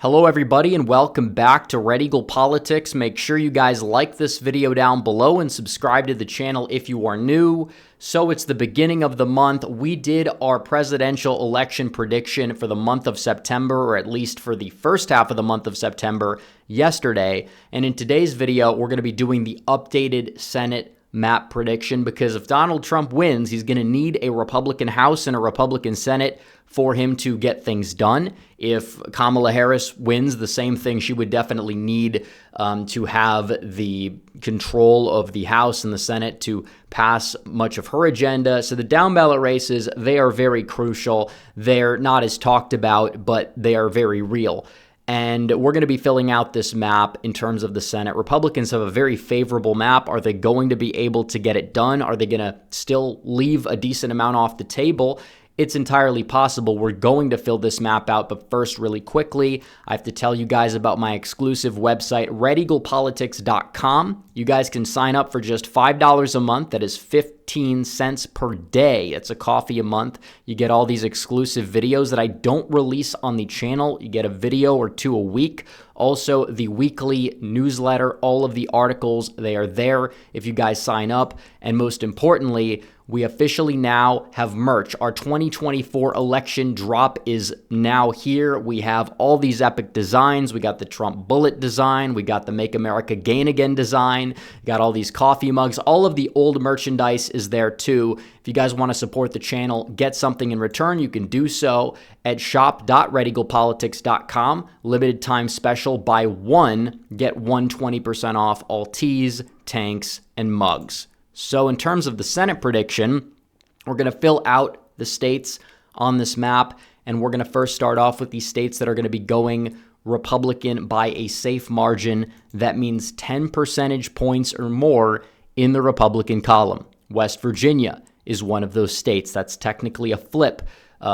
Hello everybody and welcome back to Red Eagle Politics. Make sure you guys like this video down below and subscribe to the channel if you are new. So it's the beginning of the month. We did our presidential election prediction for the month of September, or at least for the first half of the month of September yesterday. And in today's video, we're going to be doing the updated Senate map prediction, because if Donald Trump wins, he's going to need a Republican House and a Republican Senate for him to get things done. If Kamala Harris wins, the same thing. She would definitely need to have the control of the House and the Senate to pass much of her agenda. So the down ballot races, they are very crucial. They're not as talked about, but they are very real. And we're going to be filling out this map in terms of the Senate. Republicans have a very favorable map. Are they going to be able to get it done? Are they going to still leave a decent amount off the table? It's entirely possible. We're going to fill this map out, but first, really quickly, I have to tell you guys about my exclusive website, redeaglepatriots.com. You guys can sign up for just $5 a month. That is 15 cents per day. It's a coffee a month. You get all these exclusive videos that I don't release on the channel. You get a video or two a week. Also, the weekly newsletter, all of the articles, they are there if you guys sign up. And most importantly, we officially now have merch. Our 2024 election drop is now here. We have all these epic designs. We got the Trump bullet design. We got the Make America Gain Again design. We got all these coffee mugs. All of the old merchandise is there too. If you guys want to support the channel, get something in return, you can do so at shop.redeaglepolitics.com. Limited time special, buy one, get 20% off all teas, tanks, and mugs. So in terms of the Senate prediction, we're going to fill out the states on this map, and we're going to first start off with the states that are going to be going Republican by a safe margin. That means 10 percentage points or more in the Republican column. West Virginia is one of those states. That's technically a flip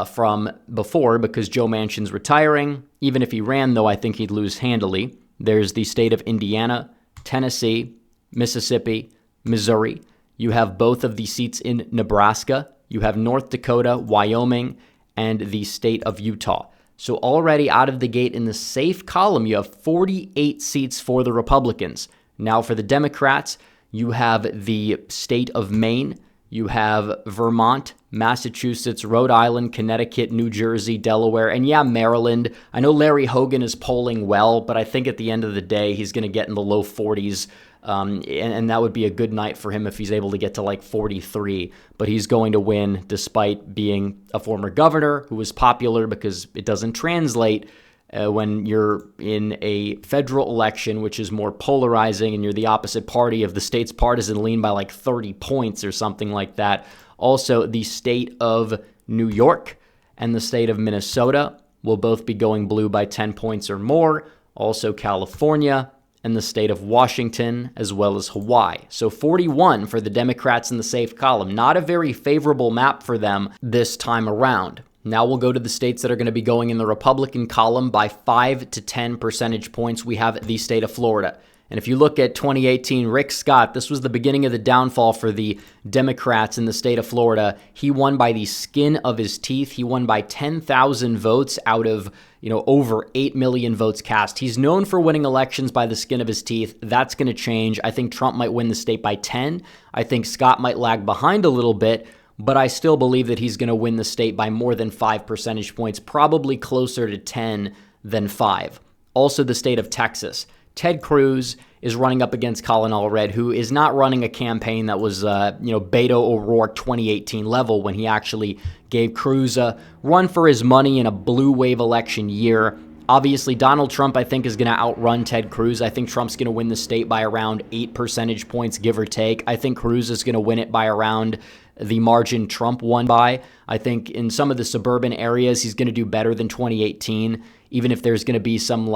from before, because Joe Manchin's retiring. Even if he ran, though, I think he'd lose handily. There's the state of Indiana, Tennessee, Mississippi, Missouri. You have both of the seats in Nebraska. You have North Dakota, Wyoming, and the state of Utah. So already out of the gate in the safe column, you have 48 seats for the Republicans. Now for the Democrats, you have the state of Maine. You have Vermont, Massachusetts, Rhode Island, Connecticut, New Jersey, Delaware, and yeah, Maryland. I know Larry Hogan is polling well, but I think at the end of the day, he's going to get in the low 40s. And that would be a good night for him if he's able to get to like 43. But he's going to win despite being a former governor who was popular, because it doesn't translate when you're in a federal election, which is more polarizing, and you're the opposite party of the state's partisan lean by like 30 points or something like that. Also, the state of New York and the state of Minnesota will both be going blue by 10 points or more. Also, California and the state of Washington, as well as Hawaii. So 41 for the Democrats in the safe column. Not a very favorable map for them this time around. Now we'll go to the states that are going to be going in the Republican column by 5 to 10 percentage points. We have the state of Florida. And if you look at 2018, Rick Scott, this was the beginning of the downfall for the Democrats in the state of Florida. He won by the skin of his teeth. He won by 10,000 votes out of, over 8 million votes cast. He's known for winning elections by the skin of his teeth. That's going to change. I think Trump might win the state by 10. I think Scott might lag behind a little bit, but I still believe that he's going to win the state by more than 5 percentage points, probably closer to 10 than 5. Also, the state of Texas. Ted Cruz is running up against Colin Allred, who is not running a campaign that was, Beto O'Rourke 2018 level, when he actually gave Cruz a run for his money in a blue wave election year. Obviously, Donald Trump, I think, is going to outrun Ted Cruz. I think Trump's going to win the state by around 8 percentage points, give or take. I think Cruz is going to win it by around the margin Trump won by. I think in some of the suburban areas, he's going to do better than 2018, even if there's going to be some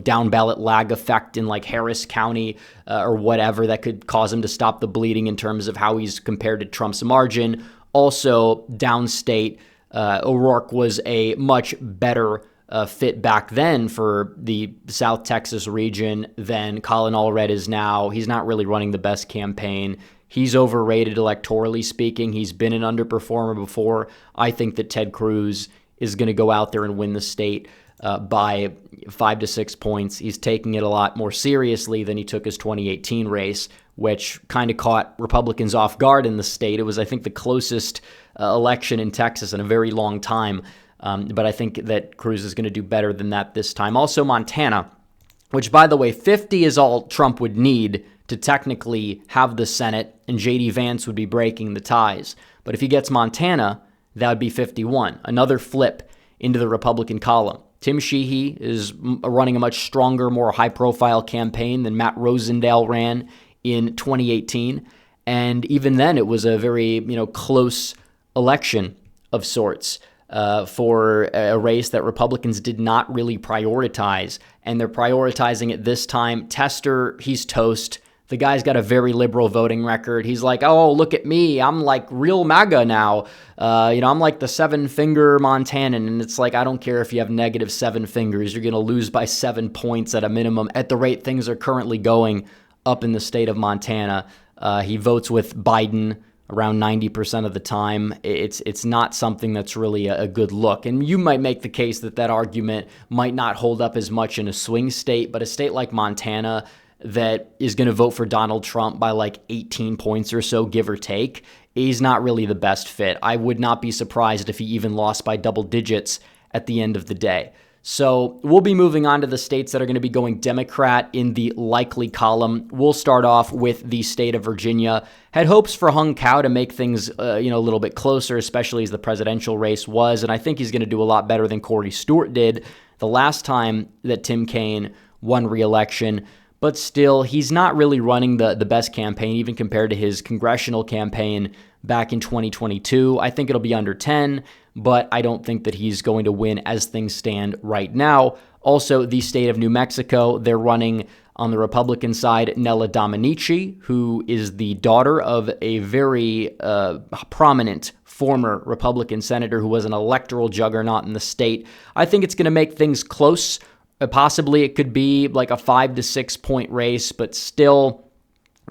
down ballot lag effect in like Harris County or whatever that could cause him to stop the bleeding in terms of how he's compared to Trump's margin. Also, downstate, O'Rourke was a much better fit back then for the South Texas region than Colin Allred is now. He's not really running the best campaign. He's overrated electorally speaking. He's been an underperformer before. I think that Ted Cruz is going to go out there and win the state by 5 to 6 points. He's taking it a lot more seriously than he took his 2018 race, which kind of caught Republicans off guard in the state. It was, I think, the closest election in Texas in a very long time. But I think that Cruz is going to do better than that this time. Also, Montana, which, by the way, 50 is all Trump would need to technically have the Senate, and J.D. Vance would be breaking the ties. But if he gets Montana, that would be 51. Another flip into the Republican column. Tim Sheehy is running a much stronger, more high-profile campaign than Matt Rosendale ran in 2018. And even then, it was a very, close election of sorts. For a race that Republicans did not really prioritize, and they're prioritizing it this time. Tester, he's toast. The guy's got a very liberal voting record. He's like, oh, look at me. I'm like real MAGA now. I'm like the 7-finger Montanan. And it's like, I don't care if you have negative 7 fingers. You're going to lose by 7 points at a minimum at the rate things are currently going up in the state of Montana. He votes with Biden around 90% of the time. It's not something that's really a good look. And you might make the case that argument might not hold up as much in a swing state, but a state like Montana that is going to vote for Donald Trump by like 18 points or so, give or take, is not really the best fit. I would not be surprised if he even lost by double digits at the end of the day. So we'll be moving on to the states that are going to be going Democrat in the likely column. We'll start off with the state of Virginia. Had hopes for Hung Cao to make things, a little bit closer, especially as the presidential race was. And I think he's going to do a lot better than Corey Stewart did the last time that Tim Kaine won re-election. But still, he's not really running the best campaign, even compared to his congressional campaign back in 2022. I think it'll be under 10, but I don't think that he's going to win as things stand right now. Also, the state of New Mexico, they're running on the Republican side Nella Dominici, who is the daughter of a very prominent former Republican senator who was an electoral juggernaut in the state. I think it's going to make things close. Possibly it could be like a 5 to 6 point race, but still,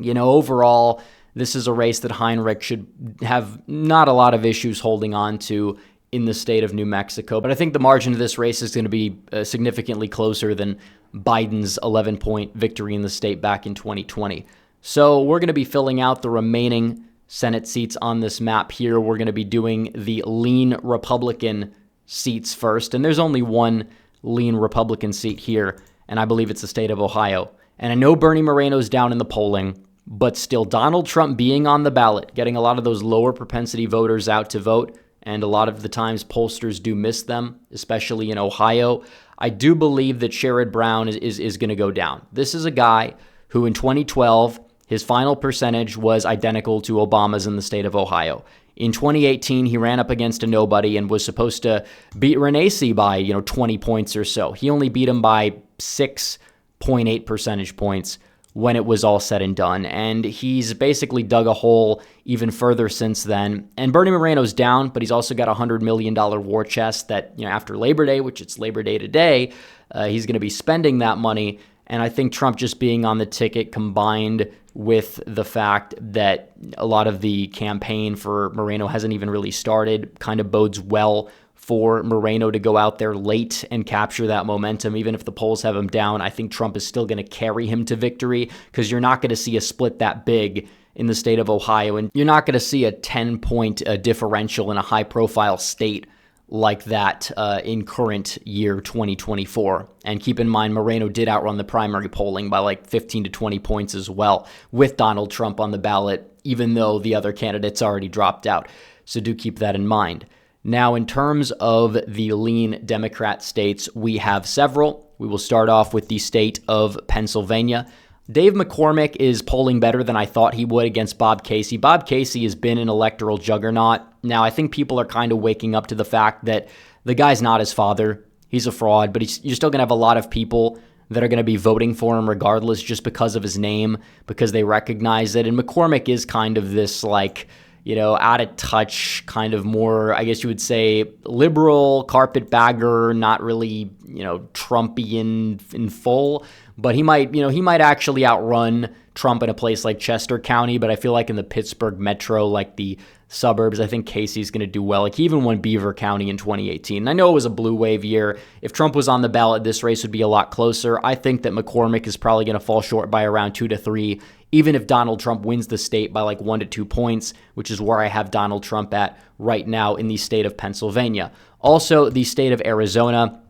overall, this is a race that Heinrich should have not a lot of issues holding on to in the state of New Mexico. But I think the margin of this race is going to be significantly closer than Biden's 11-point victory in the state back in 2020. So we're going to be filling out the remaining Senate seats on this map here. We're going to be doing the lean Republican seats first, and there's only one lean Republican seat here, and I believe it's the state of Ohio. And I know Bernie Moreno's down in the polling, but still Donald Trump being on the ballot, getting a lot of those lower propensity voters out to vote, and a lot of the times pollsters do miss them, especially in Ohio. I do believe that Sherrod Brown is going to go down. This is a guy who in 2012, his final percentage was identical to Obama's in the state of Ohio. In 2018, he ran up against a nobody and was supposed to beat Renacci by, 20 points or so. He only beat him by 6.8 percentage points when it was all said and done. And he's basically dug a hole even further since then. And Bernie Moreno's down, but he's also got a $100 million war chest that, after Labor Day, which it's Labor Day today, he's going to be spending that money. And I think Trump just being on the ticket combined with the fact that a lot of the campaign for Moreno hasn't even really started kind of bodes well for Moreno to go out there late and capture that momentum. Even if the polls have him down, I think Trump is still going to carry him to victory, because you're not going to see a split that big in the state of Ohio, and you're not going to see a 10-point differential in a high-profile state like that in current year 2024. And keep in mind, Moreno did outrun the primary polling by like 15 to 20 points as well, with Donald Trump on the ballot, even though the other candidates already dropped out. So do keep that in mind. Now, in terms of the lean Democrat states, we have several. We will start off with the state of Pennsylvania. Dave McCormick is polling better than I thought he would against Bob Casey. Bob Casey has been an electoral juggernaut. Now, I think people are kind of waking up to the fact that the guy's not his father. He's a fraud, but you're still going to have a lot of people that are going to be voting for him regardless, just because of his name, because they recognize it. And McCormick is kind of this out of touch, kind of more, I guess you would say, liberal, carpetbagger, not really, Trumpian in full. But he might actually outrun Trump in a place like Chester County, but I feel like in the Pittsburgh metro, like the suburbs, I think Casey's going to do well. Like he even won Beaver County in 2018. And I know it was a blue wave year. If Trump was on the ballot, this race would be a lot closer. I think that McCormick is probably going to fall short by around 2 to 3, even if Donald Trump wins the state by like 1 to 2 points, which is where I have Donald Trump at right now in the state of Pennsylvania. Also, the state of Arizona.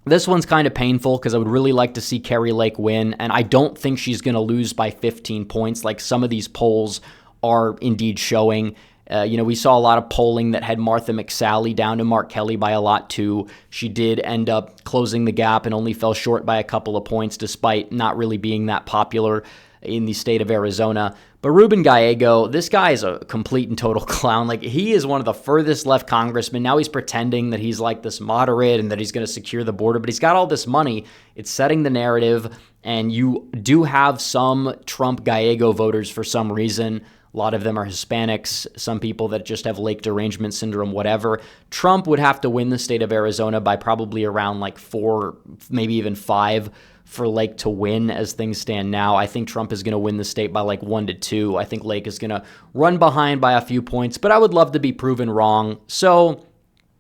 This one's kind of painful because I would really like to see Kari Lake win, and I don't think she's going to lose by 15 points like some of these polls are indeed showing. We saw a lot of polling that had Martha McSally down to Mark Kelly by a lot too. She did end up closing the gap and only fell short by a couple of points despite not really being that popular in the state of Arizona. But Ruben Gallego, this guy is a complete and total clown. Like, he is one of the furthest left congressmen. Now he's pretending that he's like this moderate and that he's going to secure the border, but he's got all this money. It's setting the narrative, and you do have some Trump Gallego voters for some reason. A lot of them are Hispanics, some people that just have lake derangement syndrome, whatever. Trump would have to win the state of Arizona by probably around like 4, maybe even 5 for Lake to win as things stand now. I think Trump is going to win the state by like 1 to 2. I think Lake is going to run behind by a few points, but I would love to be proven wrong. So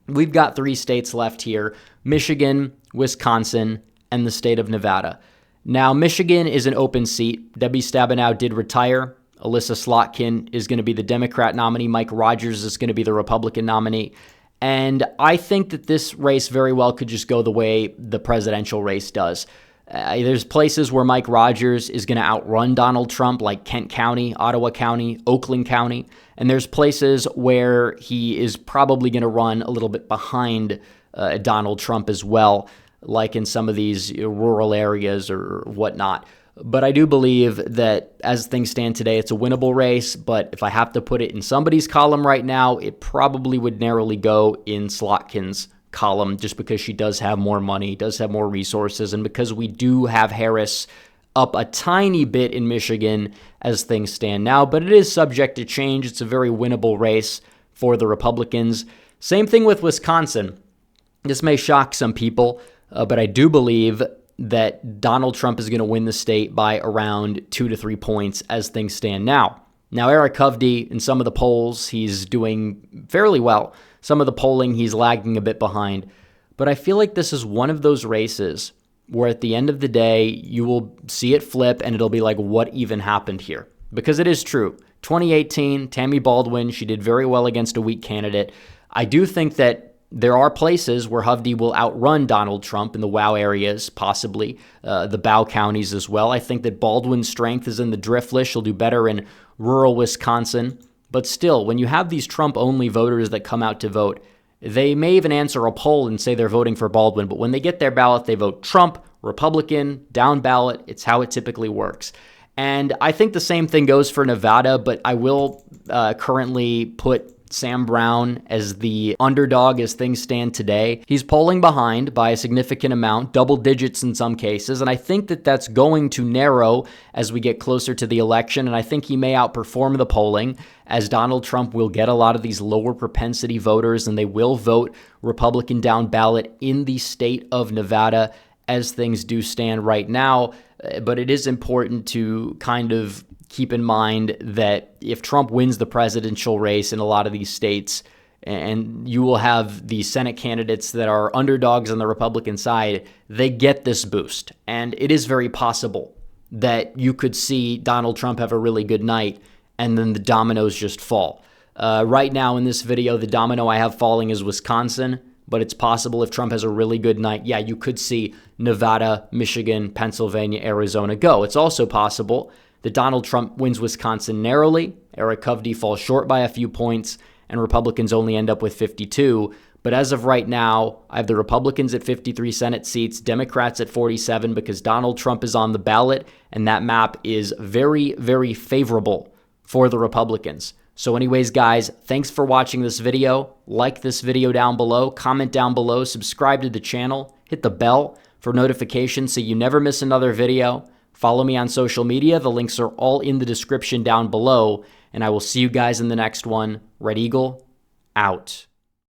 we've got 3 states left here: Michigan, Wisconsin, and the state of Nevada. Now, Michigan is an open seat. Debbie Stabenow did retire. Alyssa Slotkin is going to be the Democrat nominee. Mike Rogers is going to be the Republican nominee. And I think that this race very well could just go the way the presidential race does. There's places where Mike Rogers is going to outrun Donald Trump, like Kent County, Ottawa County, Oakland County. And there's places where he is probably going to run a little bit behind Donald Trump as well, like in some of these rural areas or whatnot. But I do believe that as things stand today, it's a winnable race. But if I have to put it in somebody's column right now, it probably would narrowly go in Slotkin's column, just because she does have more money, does have more resources, and because we do have Harris up a tiny bit in Michigan as things stand now. But it is subject to change. It's a very winnable race for the Republicans. Same thing with Wisconsin. This may shock some people, but I do believe that Donald Trump is going to win the state by around 2 to 3 points as things stand now. Now, Eric Hovde, in some of the polls, he's doing fairly well. Some of the polling, he's lagging a bit behind. But I feel like this is one of those races where at the end of the day, you will see it flip and it'll be like, what even happened here? Because it is true. 2018, Tammy Baldwin, she did very well against a weak candidate. I do think that there are places where Hovde will outrun Donald Trump in the WOW areas, possibly the Bow counties as well. I think that Baldwin's strength is in the Driftless. She'll do better in rural Wisconsin. But still, when you have these Trump-only voters that come out to vote, they may even answer a poll and say they're voting for Baldwin, but when they get their ballot, they vote Trump, Republican, down ballot. It's how it typically works. And I think the same thing goes for Nevada, but I will currently put Sam Brown as the underdog as things stand today. He's polling behind by a significant amount, double digits in some cases, and I think that that's going to narrow as we get closer to the election, and I think he may outperform the polling, as Donald Trump will get a lot of these lower propensity voters, and they will vote Republican down ballot in the state of Nevada as things do stand right now. But it is important to kind of keep in mind that if Trump wins the presidential race in a lot of these states, and you will have the Senate candidates that are underdogs on the Republican side, they get this boost. And it is very possible that you could see Donald Trump have a really good night and then the dominoes just fall. Right now in this video, the domino I have falling is Wisconsin, but it's possible if Trump has a really good night, yeah, you could see Nevada, Michigan, Pennsylvania, Arizona go. It's also possible that Donald Trump wins Wisconsin narrowly, Eric Hovde falls short by a few points, and Republicans only end up with 52. But as of right now, I have the Republicans at 53 Senate seats, Democrats at 47, because Donald Trump is on the ballot, and that map is very, very favorable for the Republicans. So anyways, guys, thanks for watching this video. Like this video down below, comment down below, subscribe to the channel, hit the bell for notifications so you never miss another video. Follow me on social media. The links are all in the description down below. And I will see you guys in the next one. Red Eagle, out.